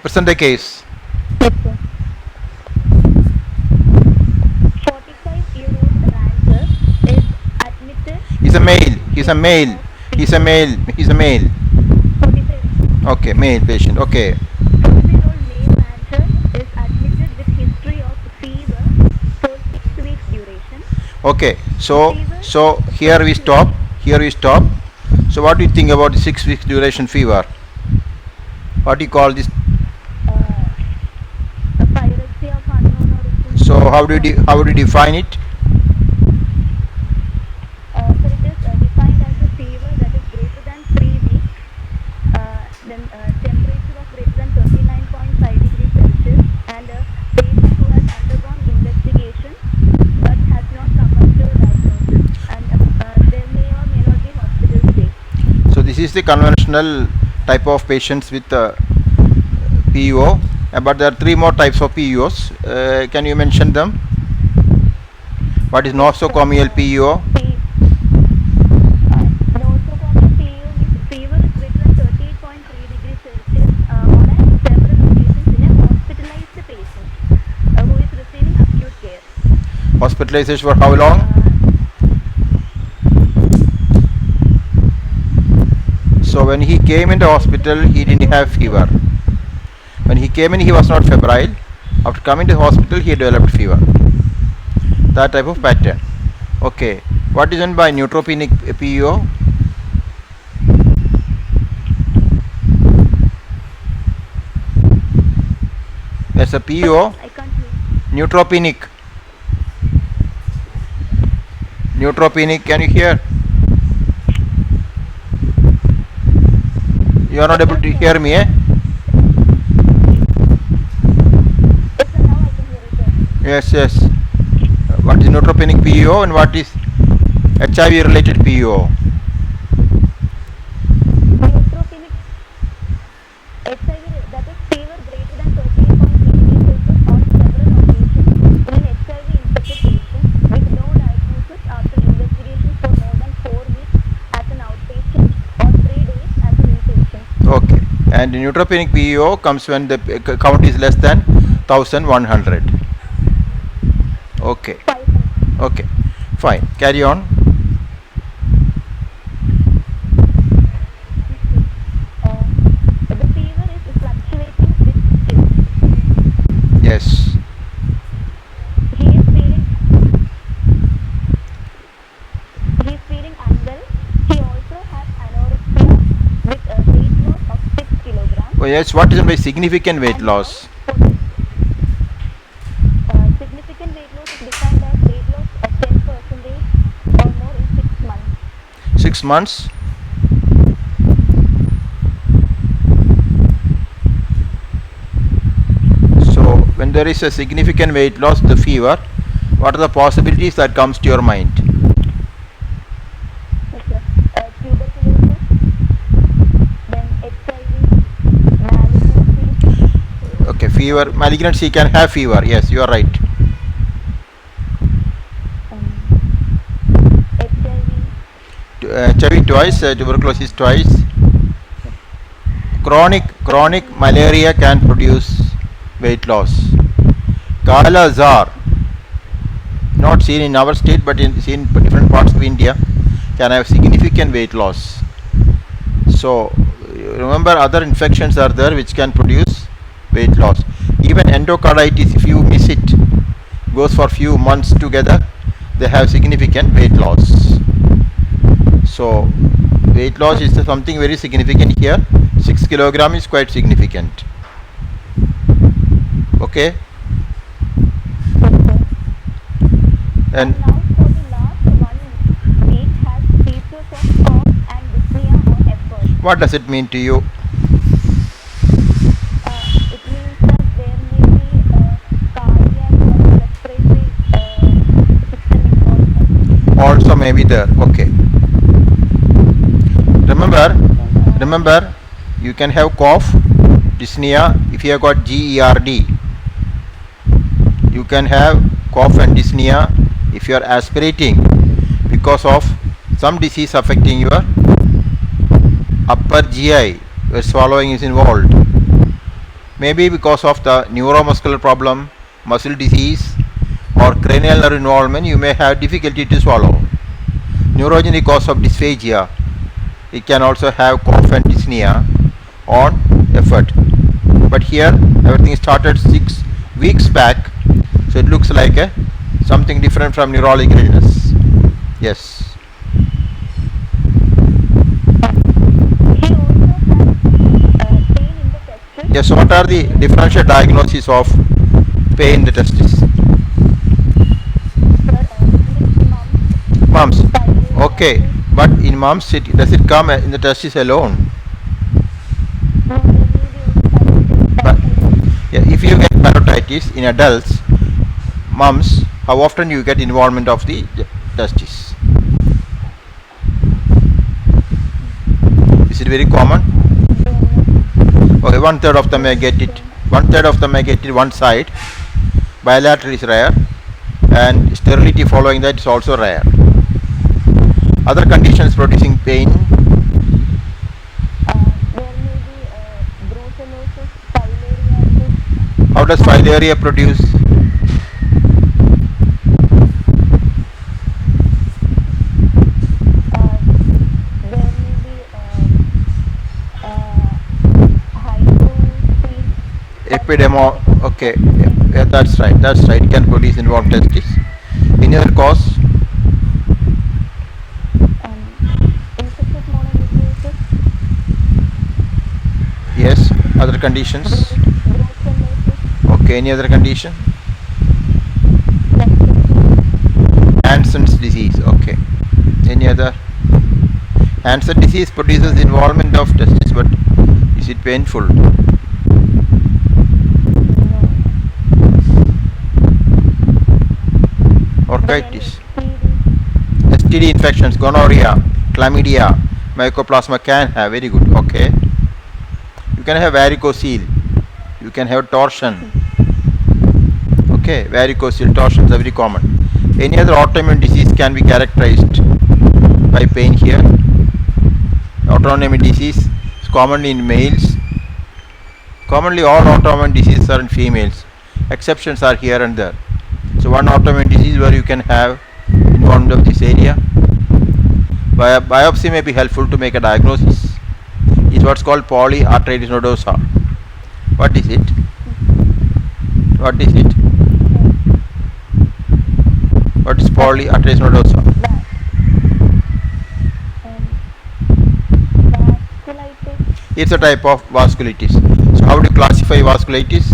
Present the case. Yes, sir. 45-year-old rancher is admitted He's a male. He's a male. He's a male. He's a male. 45. Okay, male patient. Okay. 45-year-old male rancher is admitted with history of fever for 6 weeks duration. Okay. So here we stop. Here we stop. So what do you think about the 6 weeks duration fever? What do you call this? A piracy of unknown origin. So how do you define it? So it is defined as a fever that is greater than 3 weeks, then temperature of greater than 39.5 degrees Celsius, and a patient who has undergone investigation but has not come up to a diagnosis, and there may or may not be hospital stay. So this is the conventional type of patients with PEO, but there are 3 more types of PEOs. Can you mention them? What is nosocomial PEO? Nosocomial PEO means fever is greater than 38.3 degrees Celsius on several occasions in a hospitalized patient who is receiving acute care. Hospitalization for how long? So when he came into hospital, he didn't have fever. When he came in, he was not febrile. After coming to hospital, he developed fever. That type of pattern. Okay. What is meant by neutropenic PEO? There's a PEO. I can't hear. Neutropenic. Neutropenic. Can you hear? You are not able to hear me, eh? Yes, sir, now I can hear it, sir. Yes. What is neutropenic PEO and what is HIV related PEO? Neutropenic HIV, that is fever greater than 38.3 degrees Celsius on several occasions in an HIV-infected patient with no diagnosis after investigation for more than 4 weeks as an outpatient or 3 days as an inpatient. Okay. And neutropenic PEO comes when the count is less than 1100. Okay. 500. Okay. Fine. Carry on. The fever is fluctuating with chills. Yes. He is feeling unwell. He also has anorexia with a weight loss of 6 kilograms. Oh, yes. What is meant by significant weight loss? Significant weight loss is defined as weight loss of 10% or more in 6 months. 6 months. So when there is a significant weight loss, the fever, what are the possibilities that comes to your mind? Yes, sir. Tuberculosis, then HIV, malignancy. Okay, fever, malignancy can have fever. Yes, you are right. HIV twice, tuberculosis twice. Chronic malaria can produce weight loss. Kala Azar, not seen in our state but seen in different parts of India, can have significant weight loss. So remember, other infections are there which can produce weight loss. Even endocarditis, if you miss it, goes for few months together, they have significant weight loss. So weight loss is something very significant here. 6 kilogram is quite significant. Okay. And Now for the last 1 week has features of cough and dyspnea on effort. what does it mean to you? It means that there may be cardiac or respiratory system involvement. Also may be there. Okay. Remember, you can have cough, dyspnea if you have got GERD. You can have cough and dyspnea if you are aspirating because of some disease affecting your upper GI where swallowing is involved. Maybe because of the neuromuscular problem, muscle disease, or cranial nerve involvement, you may have difficulty to swallow. Neurogenic cause of dysphagia. It can also have cough and dyspnea on effort. But here everything started 6 weeks back, so it looks like something different from neurological illness. Yes. Yes, what are the differential diagnoses of pain in the testis? Mumps. Okay, but in mumps, does it come in the testis alone? But, yeah, if you get parotitis in adults, mumps, how often you get involvement of the testis? Is it very common? Okay, 1/3 of them may get it. 1/3 of them may get it one side. Bilateral is rare, and sterility following that is also rare. Other conditions producing pain. There may be brucellosis, filariasis. How does filaria produce? There may be hydroceal. Epidemo. Okay, yeah, that's right. That's right. It can produce involved testis. Any other cause? Infectious mononucleosis. Yes. Other conditions? Brucellosis. Okay. Any other condition? Hansen's disease. Okay. Any other? Hansen disease produces involvement of testis, but is it painful? Orchitis. STD infections, gonorrhea, chlamydia, mycoplasma can have. Very good. Okay. You can have varicocele. You can have torsion. Okay. Varicocele torsions are very common. Any other autoimmune disease can be characterized by pain here. Autoimmune disease is commonly in males. Commonly all autoimmune diseases are in females. Exceptions are here and there. So one autoimmune disease where you can have involvement of this area. Biopsy may be helpful to make a diagnosis. It's what's called polyarteritis nodosa. What is it? What is it? What is polyarteritis nodosa? Vasculitis. It's a type of vasculitis. So how do you classify vasculitis?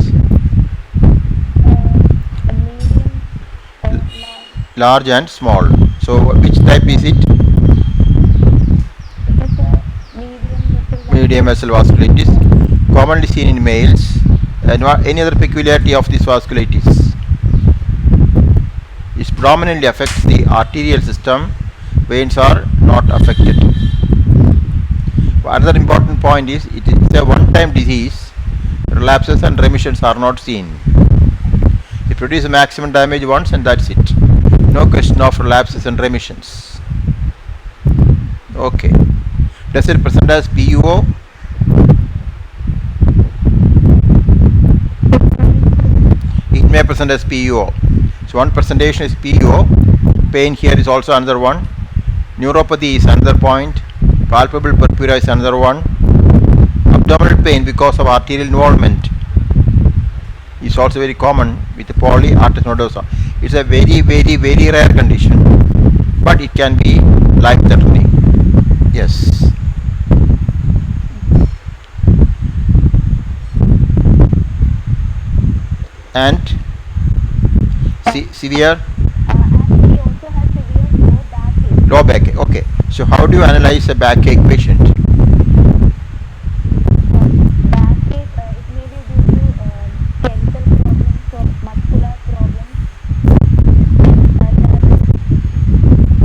Medium, Large and small. So which type is it? it is a Medium vessel vasculitis. Commonly seen in males. And any other peculiarity of this vasculitis? It predominantly affects the arterial system. Veins are not affected. Another important point is it is a one-time disease. Relapses and remissions are not seen. It produces maximum damage once and that's it. No question of relapses and remissions. Okay. Does it present as PUO? It may present as PUO. So one presentation is PUO. Pain here is also another one. Neuropathy is another point. Palpable purpura is another one. Abdominal pain because of arterial involvement is also very common with the polyarteritis nodosa. It's a very, very, very rare condition, but it can be life-threatening. Yes. And severe and he also has severe low low backache. backache. Okay. So how do you analyze a backache patient? Backache, it may be due to skeletal problems or muscular problems,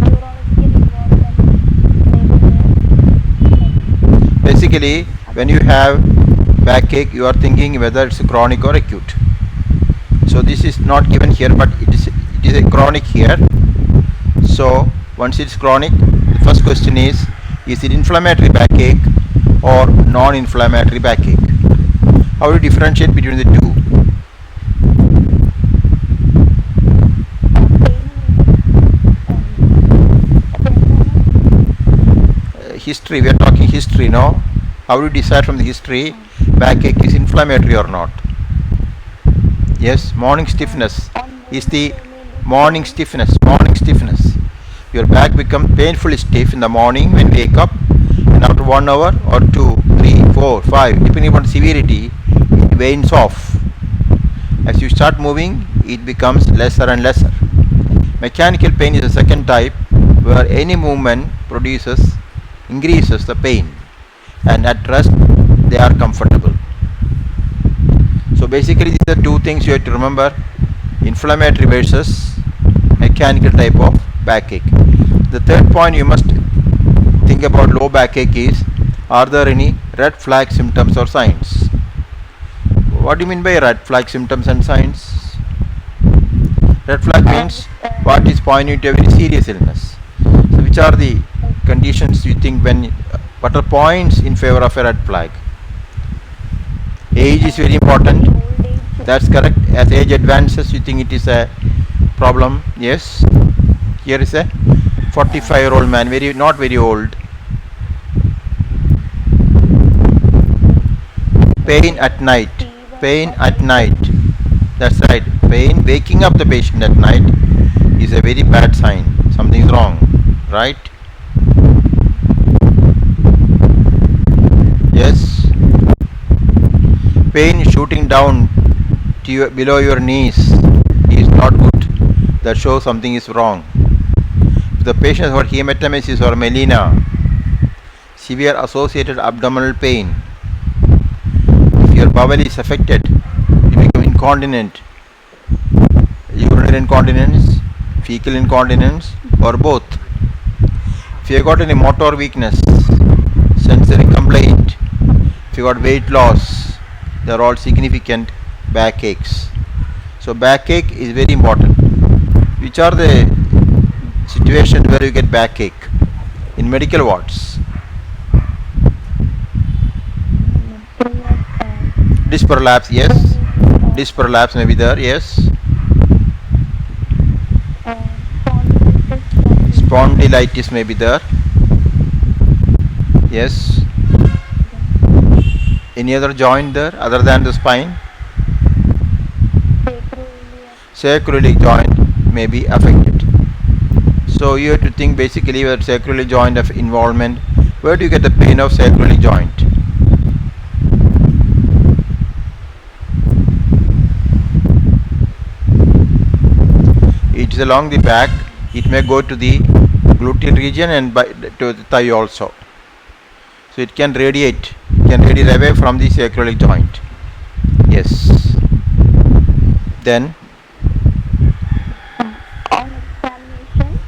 neurological involvement, maybe Basically, when you have backache, you are thinking whether it's chronic or acute. So this is not given here, but it is a chronic here. So once it's chronic, the first question is it inflammatory backache or non-inflammatory backache? How do you differentiate between the two? History, we are talking history, no? How do you decide from the history backache is inflammatory or not? Yes, morning stiffness is the morning stiffness. Your back becomes painfully stiff in the morning when you wake up, and after 1 hour or 2, 3, 4, 5, depending upon severity, it wanes off. As you start moving, it becomes lesser and lesser. Mechanical pain is the second type, where any movement increases the pain, and at rest they are comfortable. So basically these are two things you have to remember: inflammatory versus mechanical type of backache. The third point you must think about low backache is, are there any red flag symptoms or signs? What do you mean by red flag symptoms and signs? Red flag means what is pointing to a very serious illness. So which are the conditions you think what are points in favor of a red flag? Age is very important. That's correct. As age advances, you think it is a problem. Yes. Here is a 45-year-old man, not very old. Pain at night. That's right. Pain, waking up the patient at night is a very bad sign. Something is wrong, right? Yes. Pain shooting down to below your knees is not good. That shows something is wrong. If the patient has got hematemesis or melena, severe associated abdominal pain, if your bowel is affected, you become incontinent, urinary incontinence, fecal incontinence, or both. If you have got any motor weakness, sensory complaint, if you got weight loss, they are all significant backaches. So backache is very important. Which are the situations where you get backache in medical wards? Disc prolapse, yes. Disc prolapse may be there, yes. Spondylitis may be there, yes. Any other joint there other than the spine? Sacroiliac joint may be affected. So you have to think basically where sacroiliac joint of involvement. Where do you get the pain of sacroiliac joint? It is along the back. It may go to the gluteal region and to the thigh also. So it can radiate away from the sacroiliac joint. Yes. Then on examination,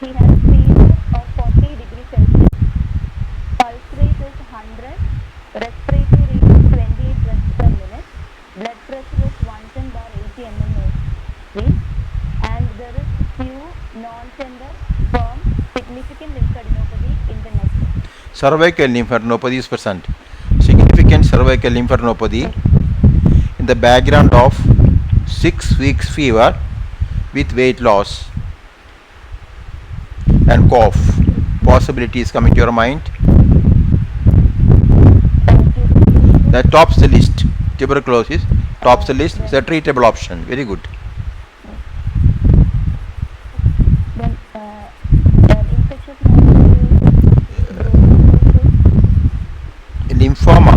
he has fever of 40 degrees Celsius. Pulse rate is 100. Respiratory rate is 28 breaths per minute. Blood pressure is 110/80 mmHg. And there is few non-tender, firm, significant lymphadenopathy in the neck. Cervical lymphadenopathy is present. Significant cervical lymphadenopathy in the background of 6 weeks fever with weight loss and cough. Possibility is coming to your mind. That tops the list. Tuberculosis tops the list. It's a treatable option. Very good. Lymphoma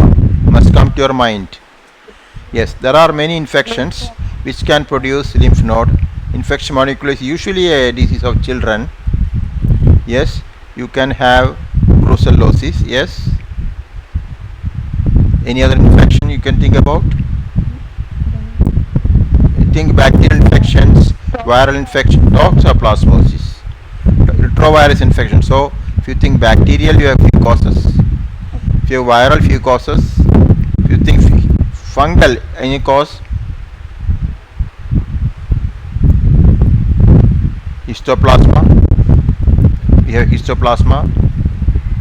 must come to your mind. Yes, there are many infections which can produce lymph node. Infection mononucleus is usually a disease of children. Yes, you can have brucellosis. Yes. Any other infection you can think about? Think bacterial infections, viral infection, toxoplasmosis, retrovirus infection. So if you think bacterial, you have few causes. If you have viral, few causes. If you think fungal, any cause. Histoplasma. We have histoplasma.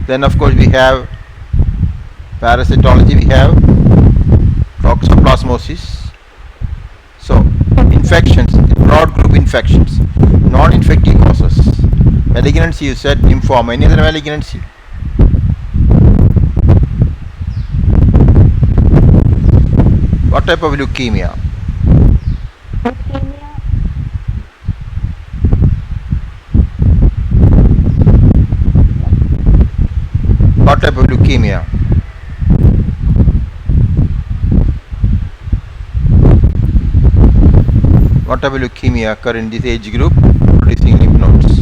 Then of course we have parasitology. We have osmosis. So infections, broad group infections, non-infective causes. Malignancy, you said lymphoma. Any other malignancy? What type of leukemia? Leukemia. What type of leukemia? What type of leukemia occur in this age group producing lymph nodes?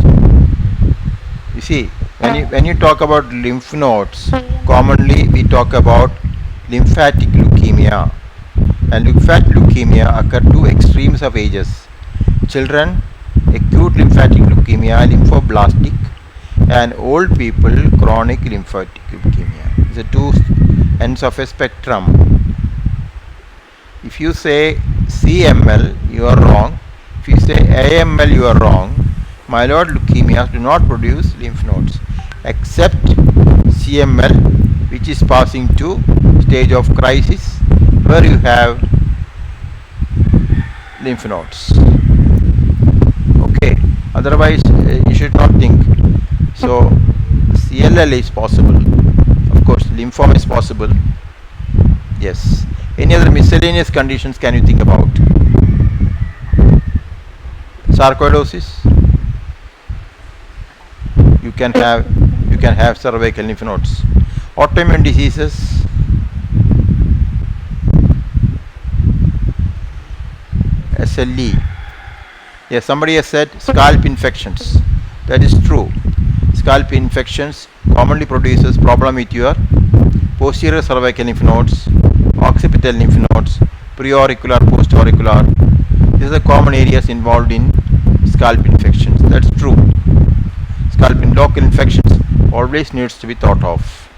You see, when you talk about lymph nodes, commonly we talk about lymphatic leukemia. And lymphatic leukemia occur two extremes of ages. Children, acute lymphatic leukemia, lymphoblastic, and old people, chronic lymphatic leukemia. The two ends of a spectrum. If you say CML, you are wrong. If you say AML, you are wrong. Myeloid leukemias do not produce lymph nodes except CML, which is passing to stage of crisis where you have lymph nodes. Okay, otherwise you should not think. So CLL is possible. Of course, lymphoma is possible. Yes. Any other miscellaneous conditions can you think about? Sarcoidosis. You can have cervical lymph nodes. Autoimmune diseases. SLE. Yes, somebody has said scalp infections. That is true. Scalp infections commonly produces problem with your posterior cervical lymph nodes, occipital lymph nodes, preauricular, postauricular. These are the common areas involved in scalp infections. That's true. Scalp local infections always needs to be thought of.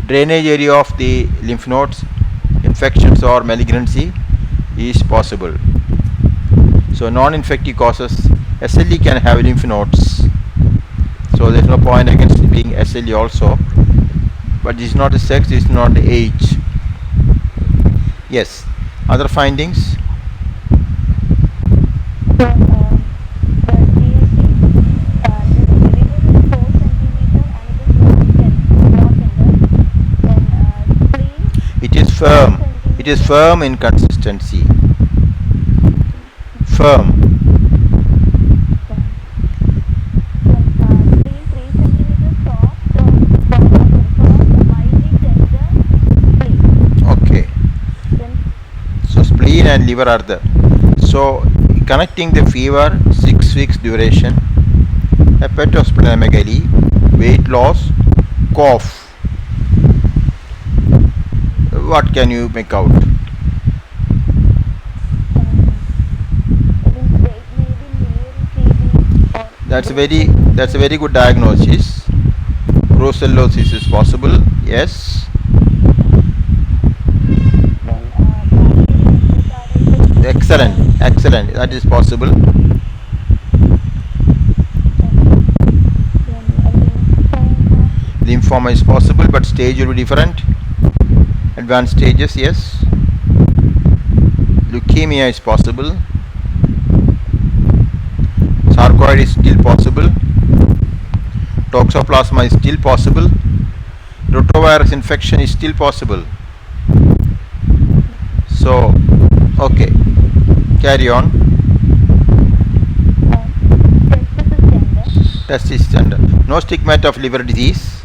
Drainage area of the lymph nodes, infections or malignancy is possible. So non-infective causes, SLE can have lymph nodes. So there is no point against being SLE also. But this is not the sex, this is not the age. Yes. Other findings? It is firm. It is firm in consistency. Firm. Okay. So spleen and liver are there. So connecting the fever, 6 weeks duration, hepatosplenomegaly, weight loss, cough. What can you make out? That's a very good diagnosis. Brucellosis is possible. Yes. Excellent. That is possible. Lymphoma is possible, but stage will be different. Advanced stages, yes. Leukemia is possible. Sarcoid is still possible. Toxoplasma is still possible. Rotavirus infection is still possible. So, okay, carry on. Testis is tender. No stigmata of liver disease.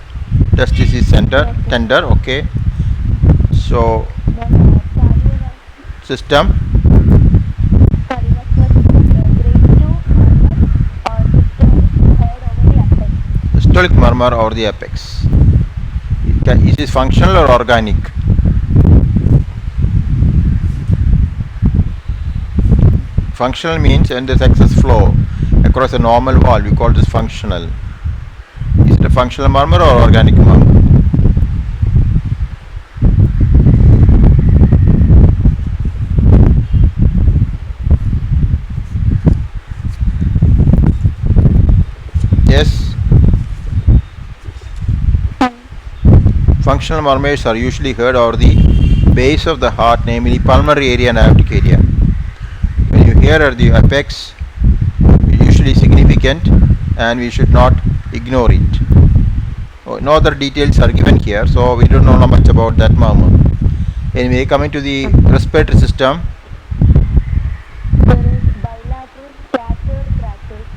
Testis is tender. Okay. So, system. Systolic murmur over the apex. Is this functional or organic? Functional means when there's excess flow across a normal wall, we call this functional. Is it a functional murmur or organic murmur? Yes. Functional murmurs are usually heard over the base of the heart, namely pulmonary area and aortic area. When you hear at the apex, usually significant, and we should not ignore it. No other details are given here, so we don't know much about that murmur. Anyway, coming to the respiratory system. There is bilateral scattered crackles.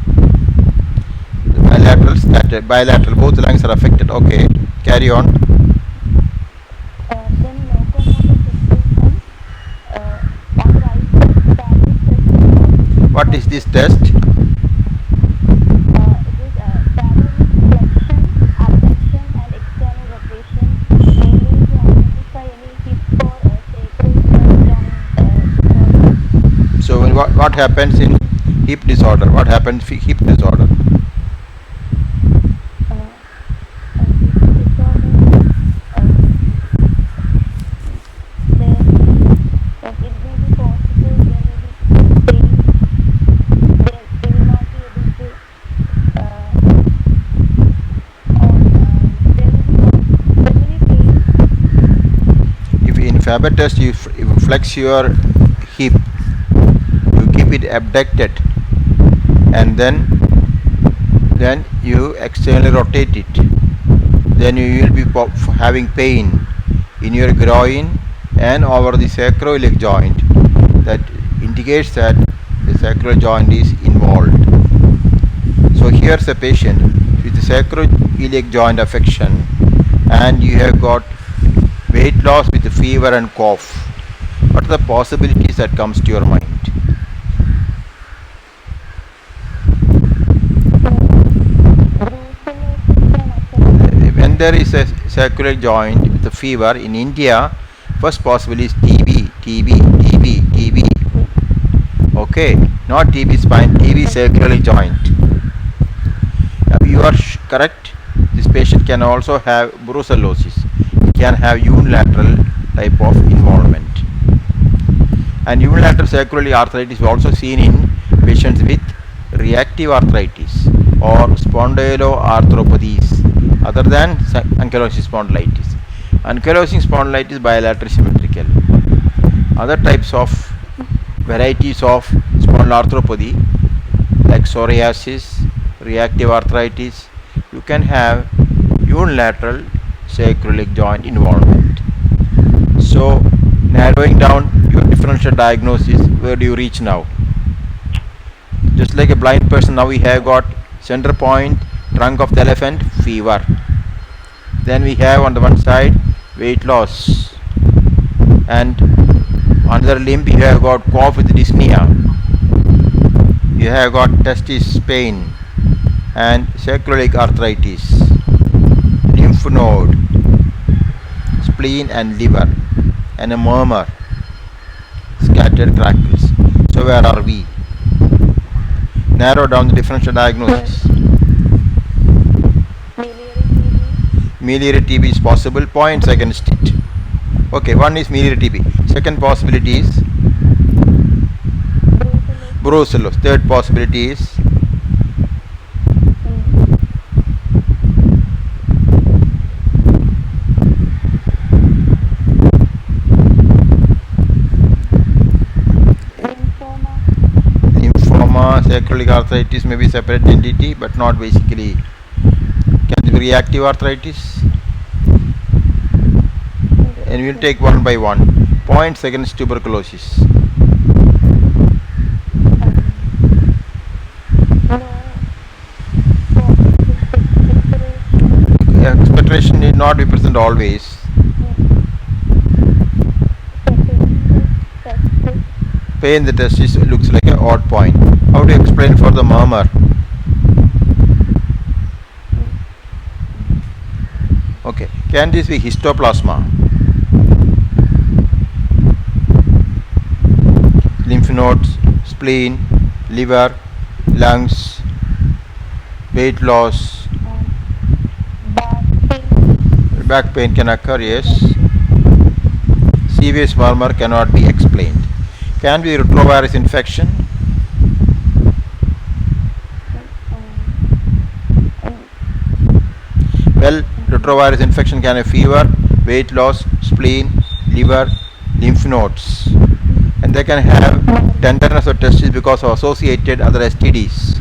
Bilateral, scattered, bilateral, both lungs are affected. Okay, carry on. Then locomotor situation. On the right side, static test. What is this test? It is parallel flexion, abduction, and external rotation, mainly to identify any hip or sacral joint. So what happens in hip disorder? What happens in hip disorder? Faber test, you flex your hip, you keep it abducted, and then you externally rotate it. Then you will be having pain in your groin and over the sacroiliac joint. That indicates that the sacral joint is involved. So here's a patient with the sacroiliac joint affection, and you have got weight loss with fever and cough. What are the possibilities that comes to your mind? When there is a sacroiliac joint with a fever in India, first possibility is TB. Okay, not TB spine, TB sacroiliac joint. You are correct. This patient can also have brucellosis. Can have unilateral type of involvement, and unilateral sacroiliac arthritis is also seen in patients with reactive arthritis or spondyloarthropathies other than ankylosing spondylitis. Ankylosing spondylitis bilateral symmetrical. Other types of varieties of spondyloarthropathy like psoriasis, reactive arthritis, you can have unilateral sacroiliac joint involvement. So narrowing down your differential diagnosis, where do you reach now? Just like a blind person, now we have got center point, trunk of the elephant, fever. Then we have on the one side weight loss, and on the limb you have got cough with dyspnea, you have got testis pain and sacroiliac arthritis, lymph node, spleen and liver, and a murmur, scattered crackles. So where are we? Narrow down the differential diagnosis. Miliary TB is possible, points against it. Okay, one is miliary TB. Second possibility is brucellosis. Third possibility is lymphoma. Sacroiliac arthritis may be separate entity, but not basically. Can be reactive arthritis, and we will take one by one. Points against tuberculosis. Expectoration need not be present always. Pain in the testis looks like an odd point. How to explain for the murmur? Okay, can this be histoplasma? Lymph nodes, spleen, liver, lungs, weight loss, back pain can occur, yes. Serious murmur cannot be explained. Can be retrovirus infection. Well, retrovirus infection can have fever, weight loss, spleen, liver, lymph nodes, and they can have tenderness of testes because of associated other STDs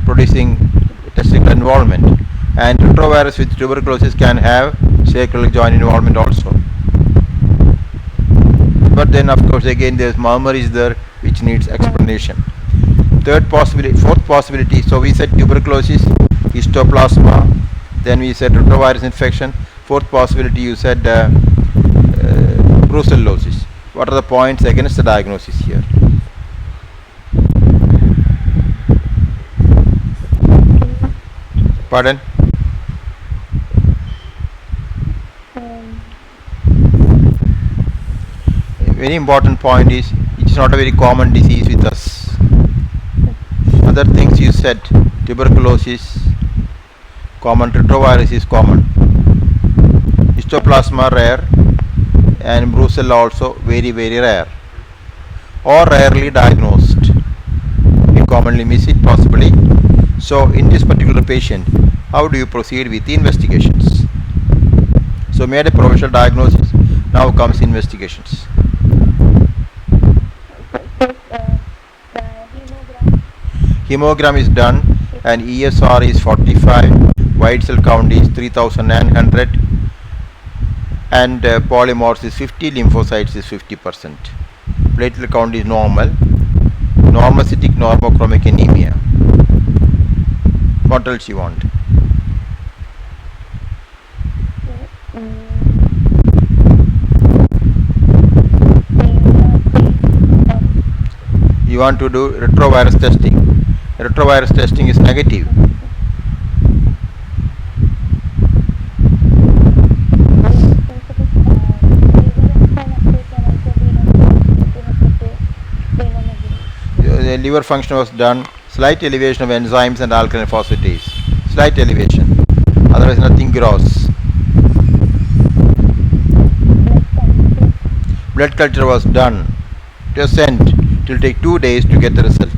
producing testicular involvement, and retrovirus with tuberculosis can have sacral joint involvement also. But then of course again there's murmur is there which needs explanation. Fourth possibility, so we said tuberculosis, histoplasma, then we said retrovirus infection. Fourth possibility you said brucellosis. What are the points against the diagnosis here? Pardon? A very important point is it is not a very common disease with us. Other things you said, tuberculosis common, retrovirus is common, histoplasma rare, and brucella also very rare or rarely diagnosed. We commonly miss it possibly. So in this particular patient, how do you proceed with the investigations? So made a provisional diagnosis, now comes investigations. Hemogram is done and ESR is 45, white cell count is 3900, and polymorphs is 50, lymphocytes is 50%. Platelet count is normal, normocytic normochromic anemia. What else you want? You want to do retrovirus testing. Retrovirus testing is negative. The liver function was done, slight elevation of enzymes and alkaline phosphatase. Slight elevation, otherwise nothing gross. Blood culture was done. It was sent. It will take 2 days to get the result.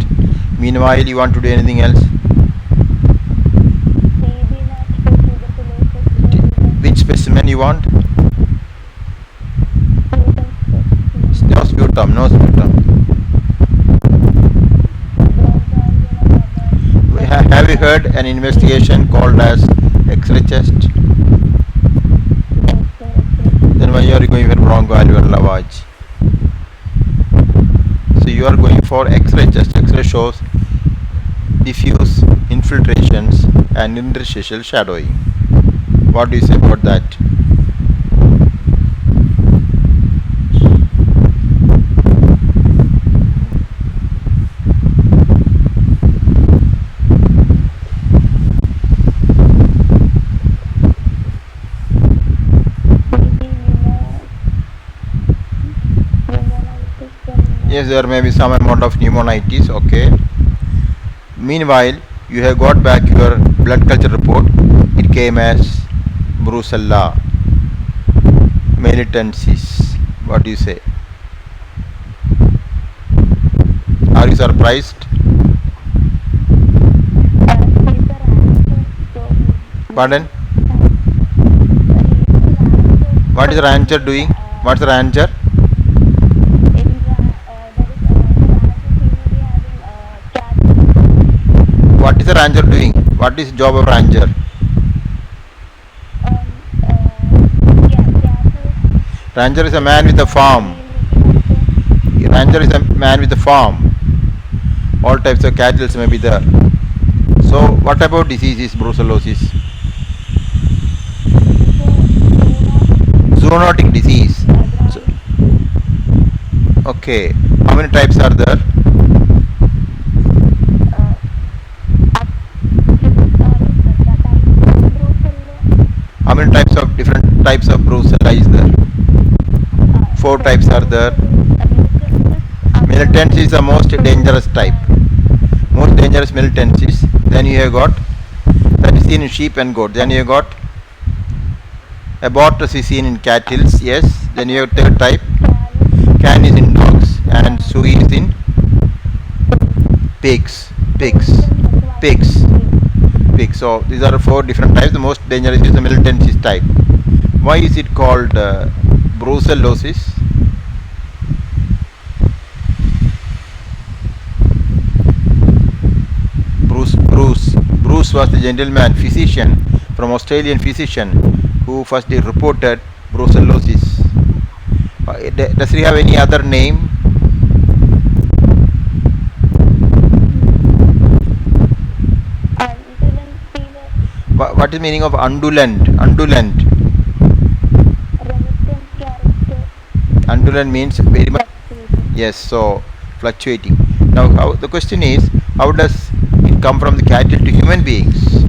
Meanwhile, you want to do anything else? Which specimen you want? No sputum, no sputum. Have you heard an investigation called as X-ray chest? Then why are you going for bronchoalveolar lavage? So you are going for X-ray chest. X-ray shows diffuse infiltrations and interstitial shadowing. What do you say about that? Yes, there may be some amount of pneumonitis, okay. Meanwhile, you have got back your blood culture report. It came as Brucella militensis. What do you say? Are you surprised? Pardon? What is the rancher doing? What's the rancher? What is the ranger doing? What is the job of ranger? Ranger is a man with a farm. Ranger is a man with a farm. All types of cattle may be there. So what about diseases, brucellosis? Zoonotic disease. So, okay. How many types are there? How many types of different types of brucella is there? 4 types are there. Militensis is the most dangerous type. Most dangerous militensis. Then you have got, that is seen in sheep and goat. Then you have got abortus is seen in cattle. Yes. Then you have third type. Can is in dogs and sui is in pigs. So these are 4 different types. The most dangerous is the militensis type. Why is it called brucellosis? this was the gentleman physician from Australian physician who first reported brucellosis. Does he have any other name? Undulant fever, What is the meaning of undulant? Undulant. remittent character, Undulant means very much. fluctuating. Yes, so fluctuating. Now, the question is, how does it come from the cattle to human beings?